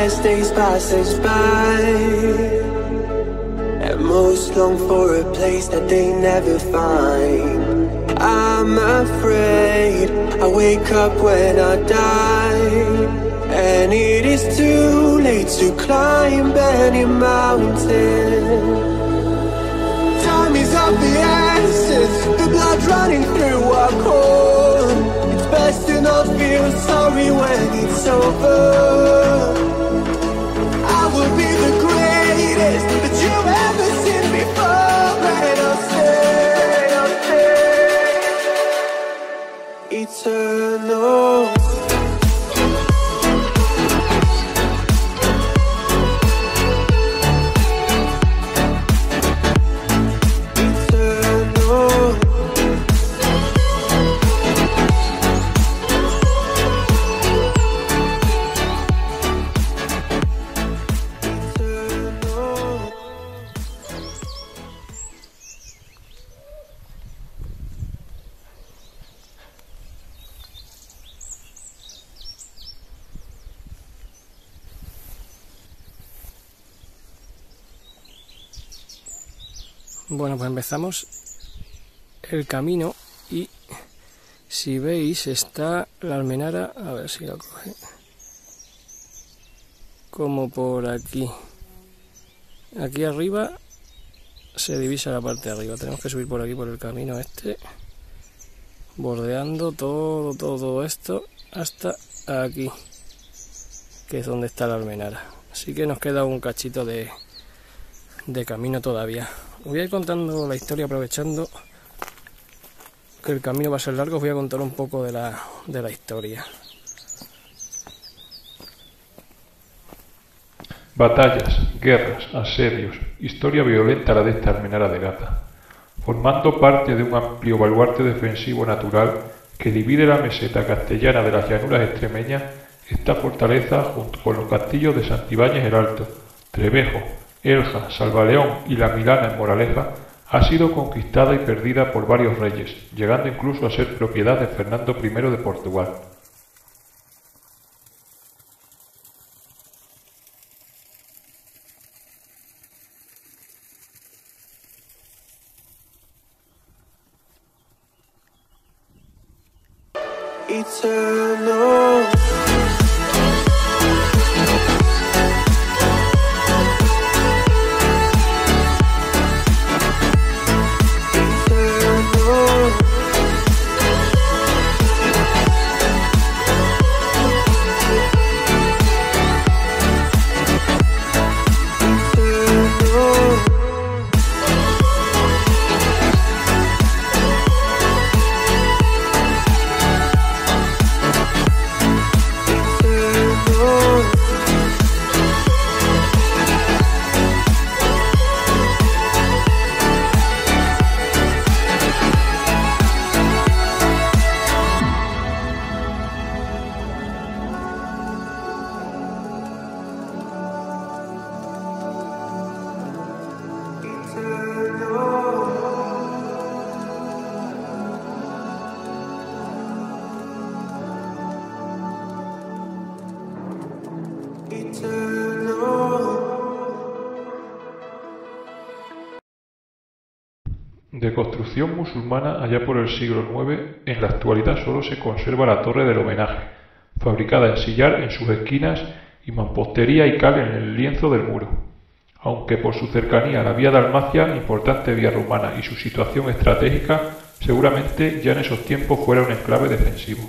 as days pass us by, and most long for a place that they never find. I'm afraid I wake up when I die, and it is too late to climb any mountain. Time is of the essence, the blood running through our core. It's best to not feel sorry when it's over. I will be the greatest that you've ever seen before, and I'll stay eternal. Bueno, pues empezamos el camino y si veis está la almenara, a ver si lo coge, como por aquí. Aquí arriba se divisa la parte de arriba, tenemos que subir por aquí por el camino este, bordeando todo esto hasta aquí, que es donde está la almenara. Así que nos queda un cachito de camino todavía. Voy a ir contando la historia, aprovechando que el camino va a ser largo, os voy a contar un poco de la historia. Batallas, guerras, asedios, historia violenta la de esta almenara de Gaza, formando parte de un amplio baluarte defensivo natural que divide la meseta castellana de las llanuras extremeñas. Esta fortaleza, junto con los castillos de Santibáñez el Alto, Trevejo, Elja, Salvaleón y La Milana en Moraleja, ha sido conquistada y perdida por varios reyes, llegando incluso a ser propiedad de Fernando I de Portugal. Eternal. De construcción musulmana allá por el siglo IX, en la actualidad solo se conserva la torre del homenaje, fabricada en sillar en sus esquinas y mampostería y cal en el lienzo del muro. Aunque por su cercanía a la vía Dalmacia, importante vía romana, y su situación estratégica, seguramente ya en esos tiempos fuera un enclave defensivo.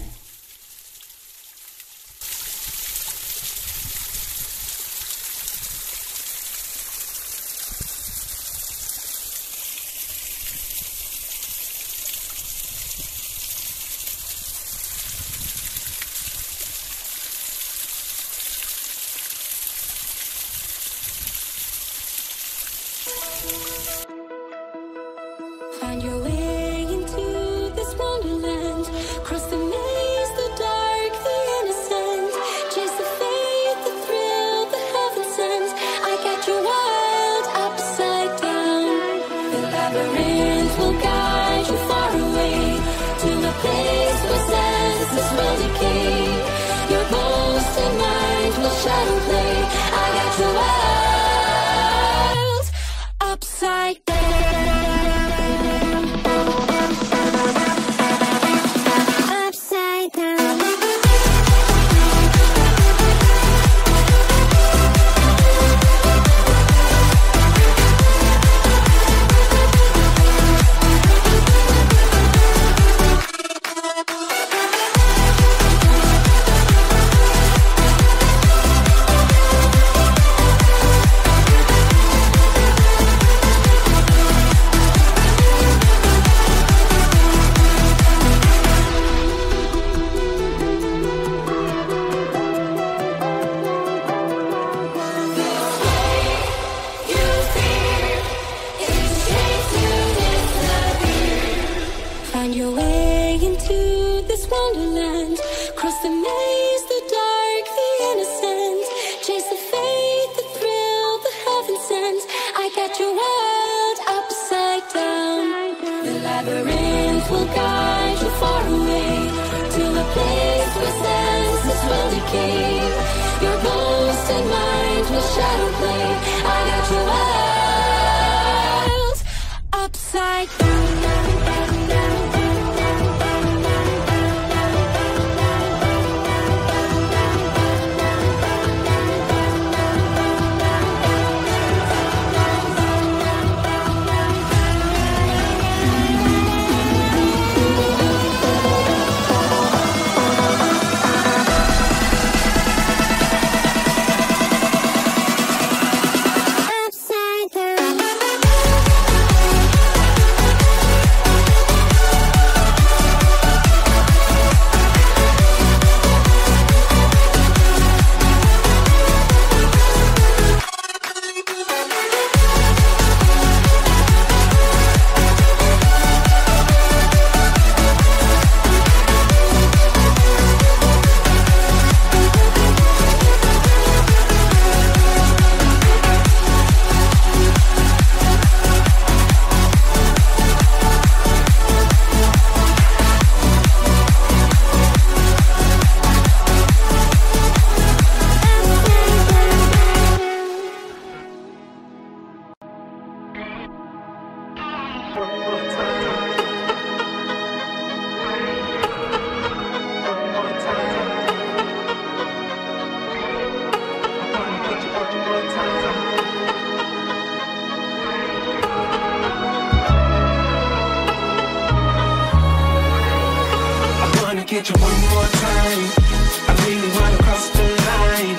Find your way into this wonderland, cross the maze. shadow play. I got your world upside down. Upside down. Find your way into this wonderland. Cross the maze, the dark, the innocent. Chase the faith, the thrill, the heaven sent. I got your world upside down. The labyrinth will guide you far away to a place where senses will decay. Your ghost and mind will shadow play. I got your world upside down. Get you one more time. I really wanna cross the line.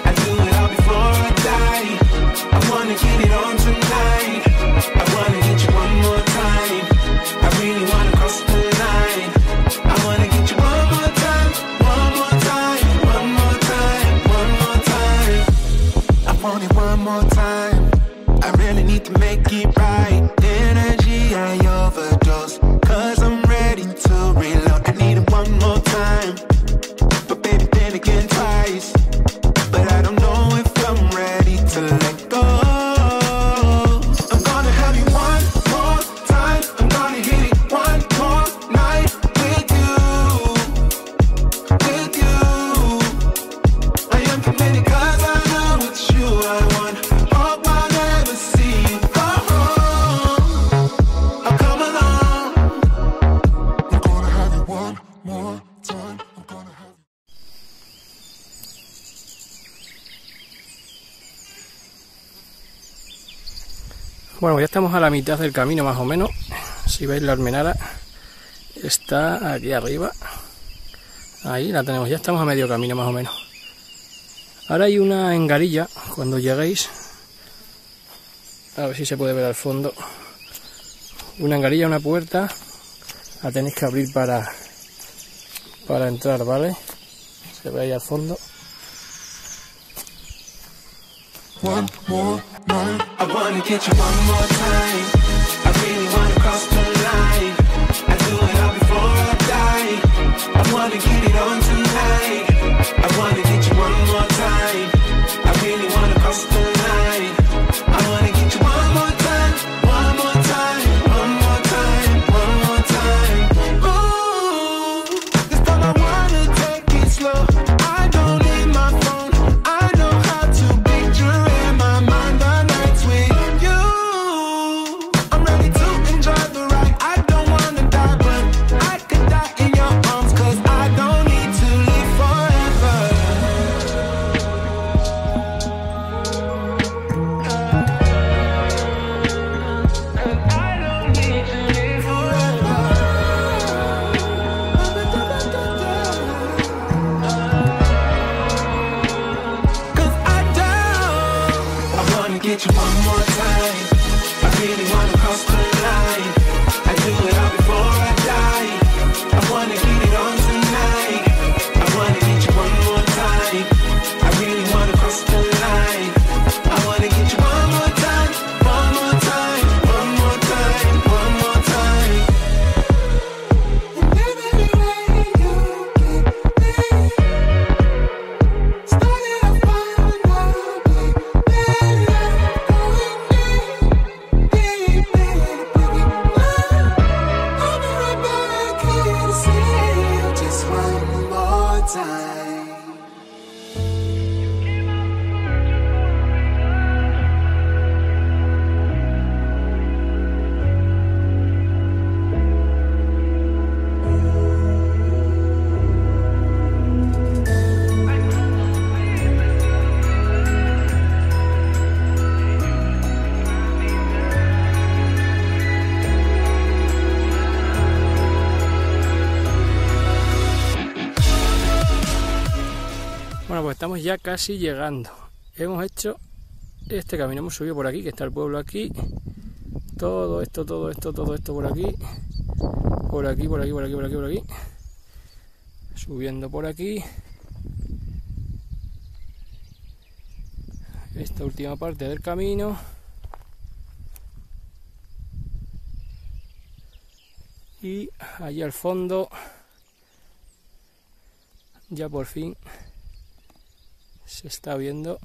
I do it all before I die. I wanna get it on tonight. I wanna get you one more time. I really wanna cross the line. I wanna get you one more time, one more time, one more time, one more time. I want it one more time. I really need to make it right. Energy I overdose, 'cause I'm ready to reload. I need it one more time, but baby then again twice. But I don't know if I'm ready to let go. I'm gonna have you one more time. I'm gonna hit it one more night with you, with you. I am committed 'cause I know it's you I want. Hope I never see you go home. I'll come along. I'm gonna have you one more time. I'm gonna have you. Bueno, ya estamos a la mitad del camino más o menos. Si veis, la almenara está aquí arriba. Ahí la tenemos, ya estamos a medio camino más o menos. Ahora hay una engarilla, cuando lleguéis, a ver si se puede ver al fondo. Una engarilla, una puerta, la tenéis que abrir para entrar, ¿vale? Se ve ahí al fondo. One more night. I wanna get you one more time. I really wanna cross the line. I do it all before I die. I wanna get it on tonight. I wanna get you one more time. I really wanna cross the line. I wanna get you one more time, one more time, one more time, one more time. Ooh, this time I wanna take it slow. I don't need my phone. I pues estamos ya casi llegando. Hemos hecho este camino, hemos subido por aquí, que está el pueblo aquí. Todo esto por aquí. Por aquí. Subiendo por aquí. Esta última parte del camino. Y allí al fondo, ya por fin se está viendo.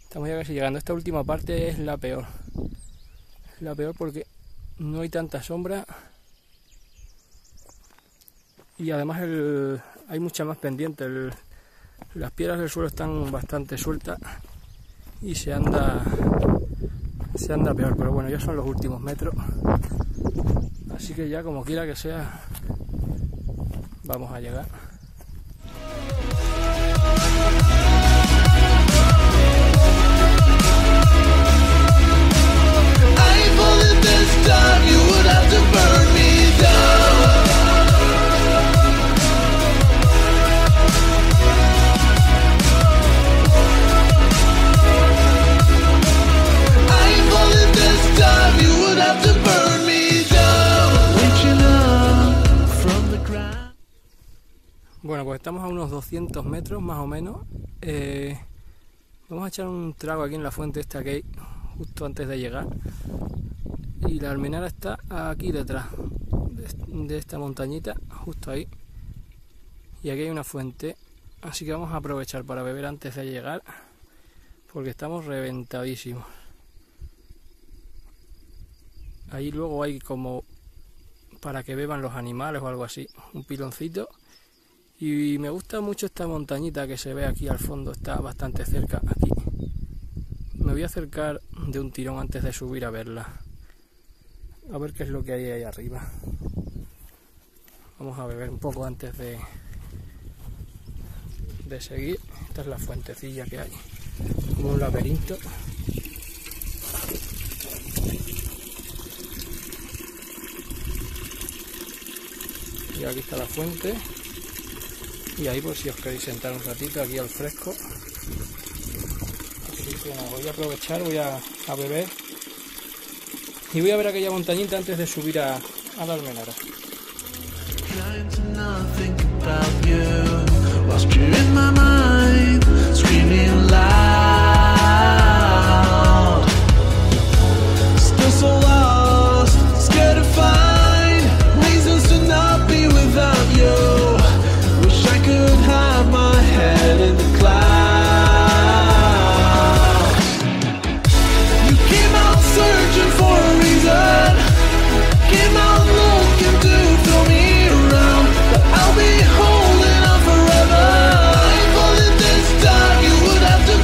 Estamos ya casi llegando. Esta última parte es la peor. La peor porque no hay tanta sombra. Y además hay mucha más pendiente. Las piedras del suelo están bastante sueltas. Y se anda peor. Pero bueno, ya son los últimos metros. Así que ya como quiera que sea, vamos a llegar. Bueno, pues estamos a unos 200 metros más o menos. Vamos a echar un trago aquí en la fuente esta que hay justo antes de llegar. Y la almenara está aquí detrás de esta montañita, justo ahí. Y aquí hay una fuente, así que vamos a aprovechar para beber antes de llegar, porque estamos reventadísimos. Ahí luego hay como para que beban los animales o algo así, un piloncito. Y me gusta mucho esta montañita que se ve aquí al fondo, está bastante cerca aquí. Me voy a acercar de un tirón antes de subir a verla. A ver qué es lo que hay ahí arriba. Vamos a beber un poco antes de seguir. Esta es la fuentecilla que hay, como un laberinto. Y aquí está la fuente. Y ahí pues si os queréis sentar un ratito aquí al fresco. Así que bueno, voy a aprovechar, voy a beber. Y voy a ver aquella montañita antes de subir a la almenara. I'll be holding on forever. I thought that this time you would have to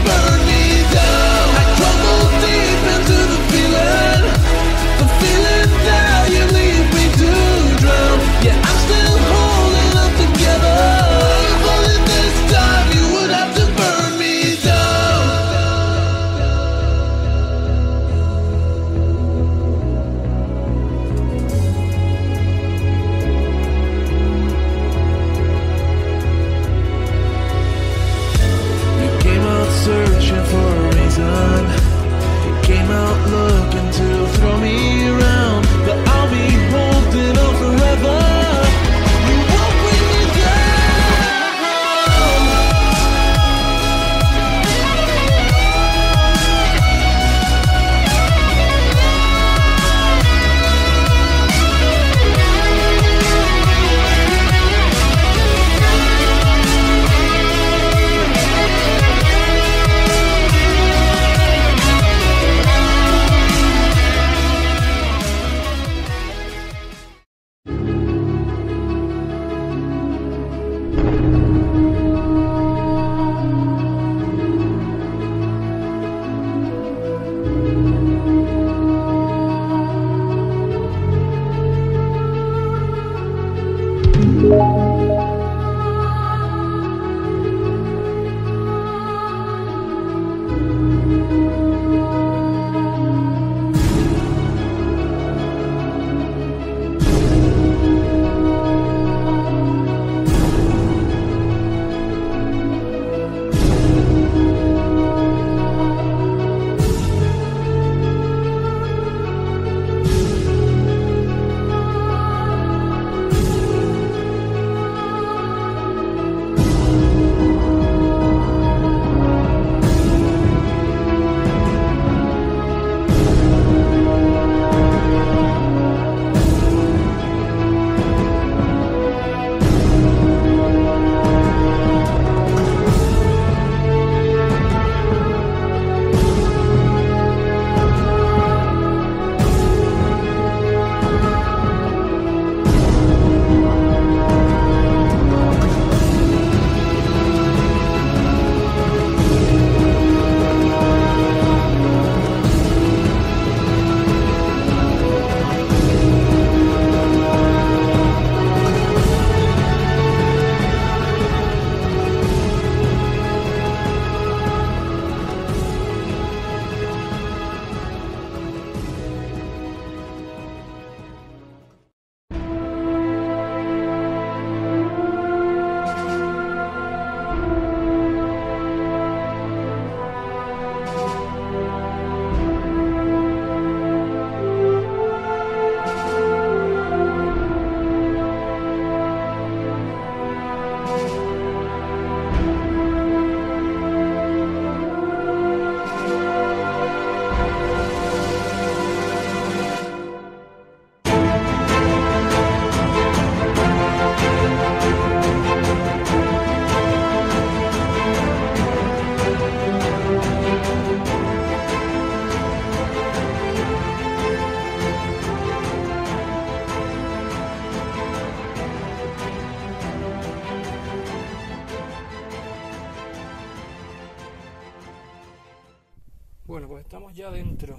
pues estamos ya dentro.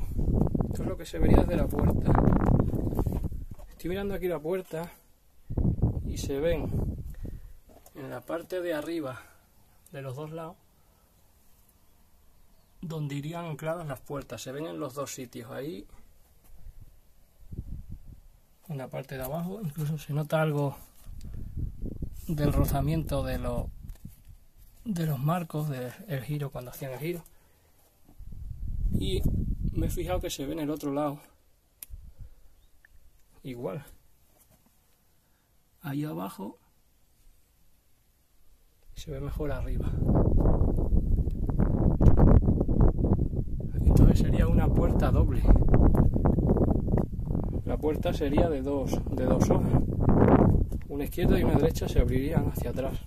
Esto es lo que se vería desde la puerta. Estoy mirando aquí la puerta y se ven en la parte de arriba de los dos lados donde irían ancladas las puertas. Se ven en los dos sitios, ahí en la parte de abajo. Incluso se nota algo del rozamiento de los marcos del giro, cuando hacían el giro. Y me he fijado que se ve en el otro lado igual, ahí abajo se ve mejor arriba. Entonces sería una puerta doble. La puerta sería de dos hojas, una izquierda y una derecha, se abrirían hacia atrás.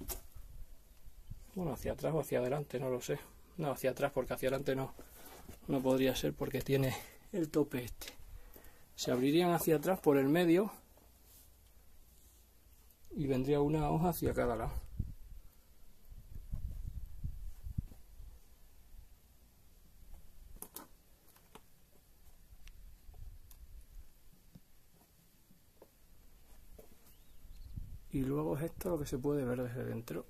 Bueno, hacia atrás o hacia adelante, no lo sé. No, hacia atrás, porque hacia adelante no podría ser, porque tiene el tope este. Se abrirían hacia atrás por el medio y vendría una hoja hacia cada lado. Y luego es esto lo que se puede ver desde dentro.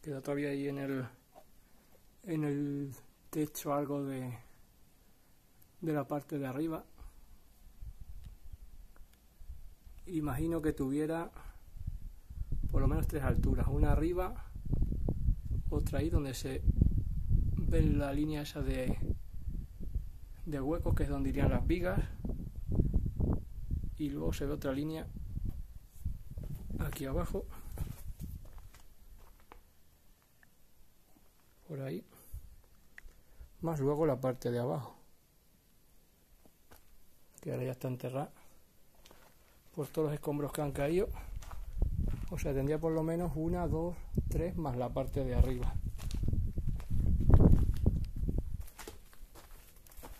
Queda todavía ahí en el techo algo de la parte de arriba. Imagino que tuviera por lo menos 3 alturas, una arriba, otra ahí donde se ve la línea esa de huecos, que es donde irían las vigas, y luego se ve otra línea aquí abajo, por ahí, más luego la parte de abajo, que ahora ya está enterrada por todos los escombros que han caído. O sea, tendría por lo menos 1, 2, 3 más la parte de arriba.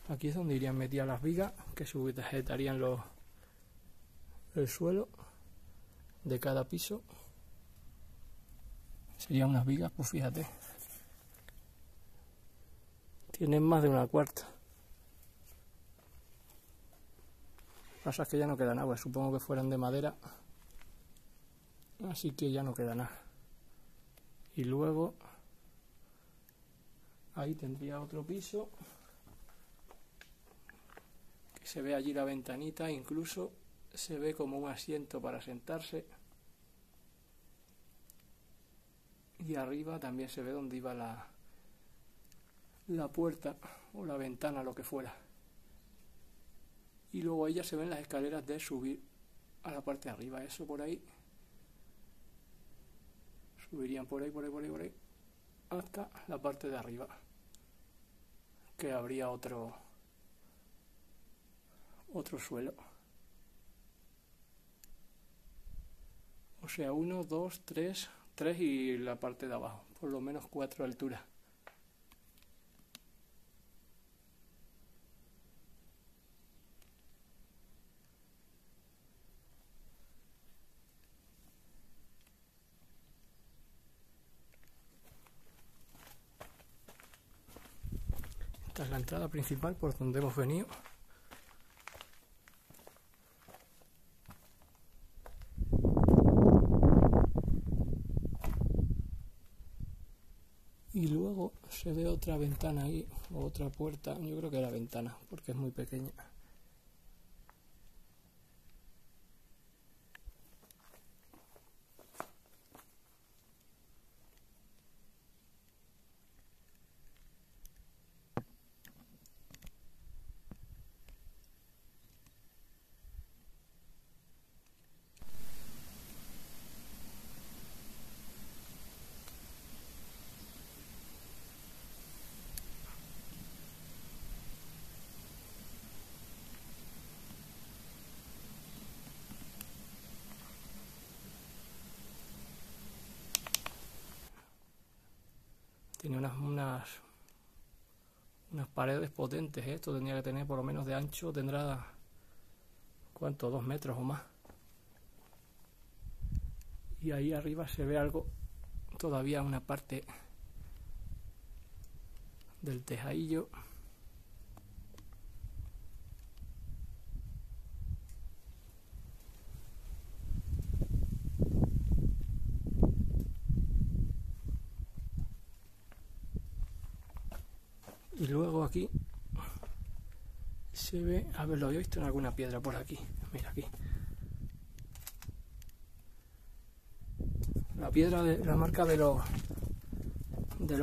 Aquí es donde irían metidas las vigas, que sujetarían el suelo de cada piso. Serían unas vigas, pues fíjate, tienen más de una cuarta. Pasa que ya no queda nada, pues supongo que fueran de madera, así que ya no queda nada. Y luego ahí tendría otro piso, que se ve allí la ventanita, incluso se ve como un asiento para sentarse, y arriba también se ve donde iba la puerta o la ventana, lo que fuera. Y luego ahí ya se ven las escaleras de subir a la parte de arriba. Eso por ahí. Subirían por ahí, hasta la parte de arriba, que habría otro suelo. O sea, 1, 2, 3 y la parte de abajo. Por lo menos 4 alturas. Esta es la entrada principal por donde hemos venido. Y luego se ve otra ventana ahí, o otra puerta. Yo creo que era ventana, porque es muy pequeña. Tiene unas paredes potentes. Esto tendría que tener por lo menos de ancho, tendrá, ¿cuánto? 2 metros o más. Y ahí arriba se ve algo, todavía una parte del tejadillo. Y luego aquí se ve, a ver, lo había visto en alguna piedra por aquí, mira aquí. La piedra de la marca de los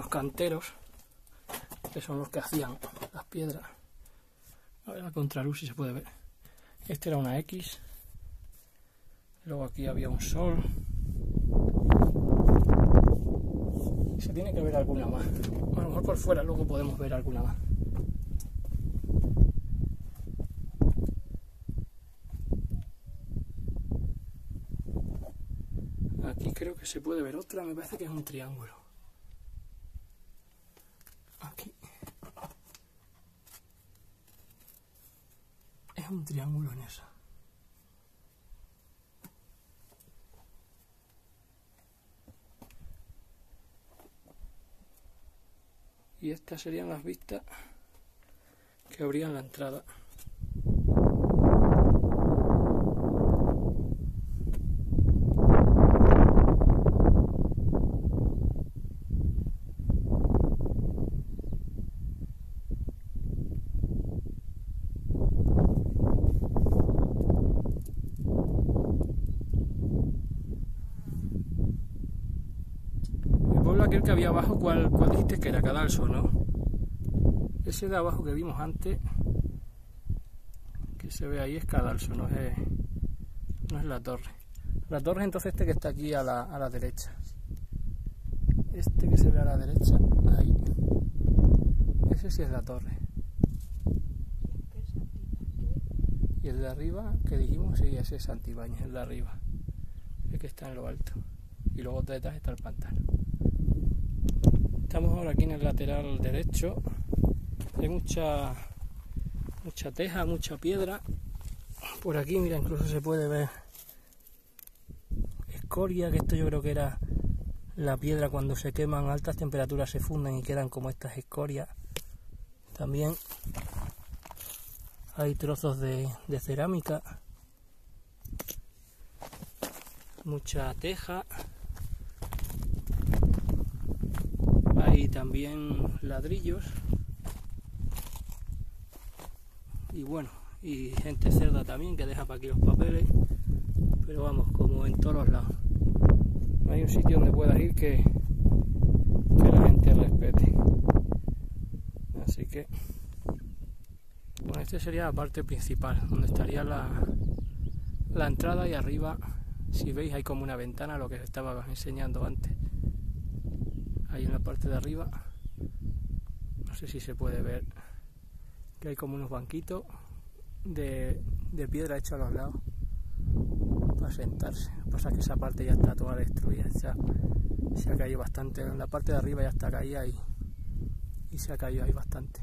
canteros, que son los que hacían las piedras. A ver la contraluz si se puede ver. Este era una X. Luego aquí había un sol. Y se tiene que ver alguna más. A lo mejor por fuera luego podemos ver alguna más. Aquí creo que se puede ver otra, me parece que es un triángulo. Aquí. Es un triángulo en esa. Y estas serían las vistas que abrían la entrada. Aquel que había abajo, ¿cuál dijiste que era? Cadalso, ¿no? Ese de abajo que vimos antes, que se ve ahí, es Cadalso, no es la torre. La torre entonces este que está aquí a la derecha. Este que se ve a la derecha, ahí. Ese sí es la torre. Y el de arriba, que dijimos, sí, ese es Santibáñez, el de arriba. El que está en lo alto. Y luego detrás está el pantano. Estamos ahora aquí en el lateral derecho. Hay mucha teja, mucha piedra. Por aquí, mira, incluso se puede ver escoria, que esto yo creo que era la piedra cuando se queman a altas temperaturas, se funden y quedan como estas escorias. También hay trozos de cerámica, mucha teja. Hay también ladrillos y bueno, y gente cerda también que deja para aquí los papeles, pero vamos, como en todos los lados, no hay un sitio donde puedas ir que la gente respete. Así que bueno, esta sería la parte principal, donde estaría la entrada, y arriba, si veis, hay como una ventana, lo que os estaba enseñando antes. Ahí en la parte de arriba, no sé si se puede ver, que hay como unos banquitos de piedra hechos a los lados para sentarse. Lo que pasa es que esa parte ya está toda destruida, se ha caído bastante. En la parte de arriba ya está caída y se ha caído ahí bastante.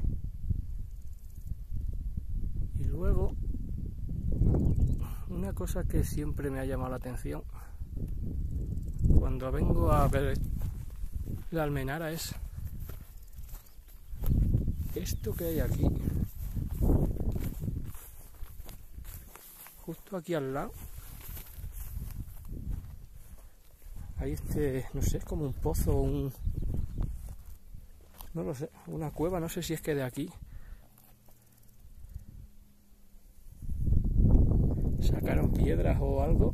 Y luego, una cosa que siempre me ha llamado la atención cuando vengo a ver la Almenara es esto que hay aquí, justo aquí al lado. Hay no sé, es como un pozo, no lo sé, una cueva, no sé si es que de aquí sacaron piedras o algo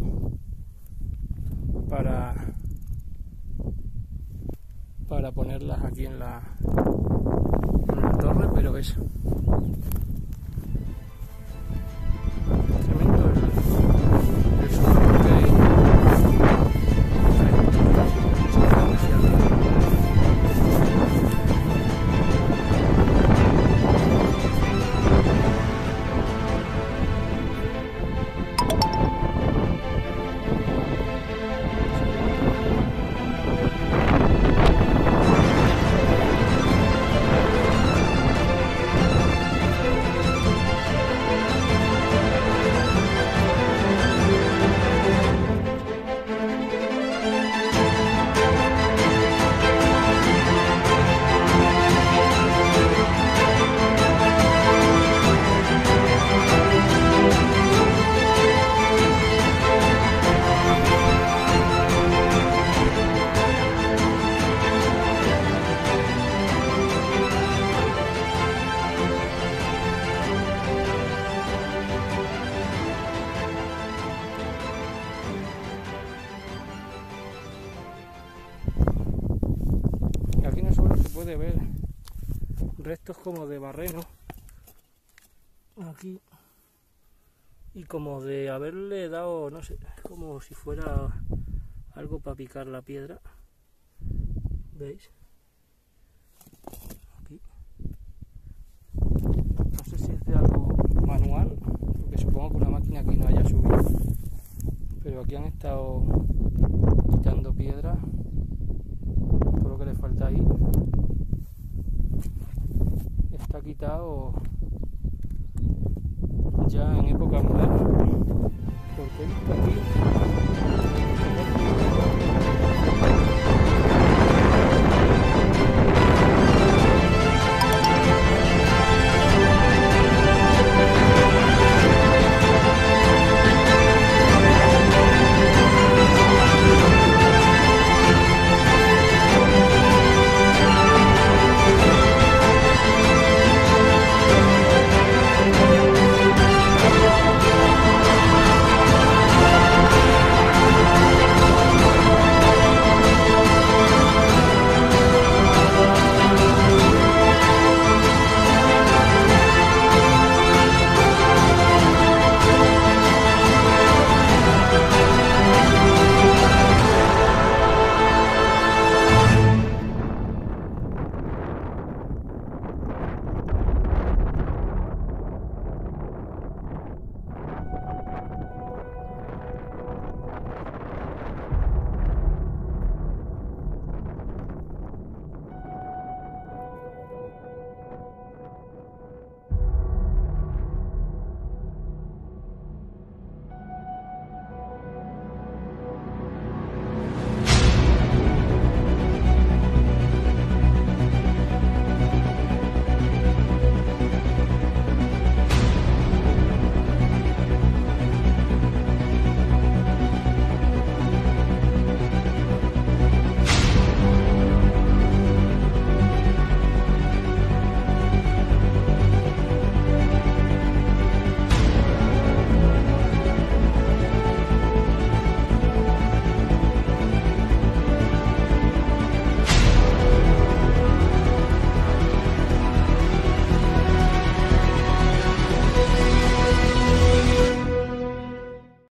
para ponerlas aquí en la torre, pero eso. Tremendo el sonido que hay. puede ver restos como de barreno aquí y como de haberle dado, no sé, como si fuera algo para picar la piedra. ¿Veis? Aquí. No sé si es de algo manual, porque supongo que una máquina aquí no haya subido, pero aquí han estado quitando piedra, todo lo que le falta ahí está quitado ya en época moderna, porque he visto aquí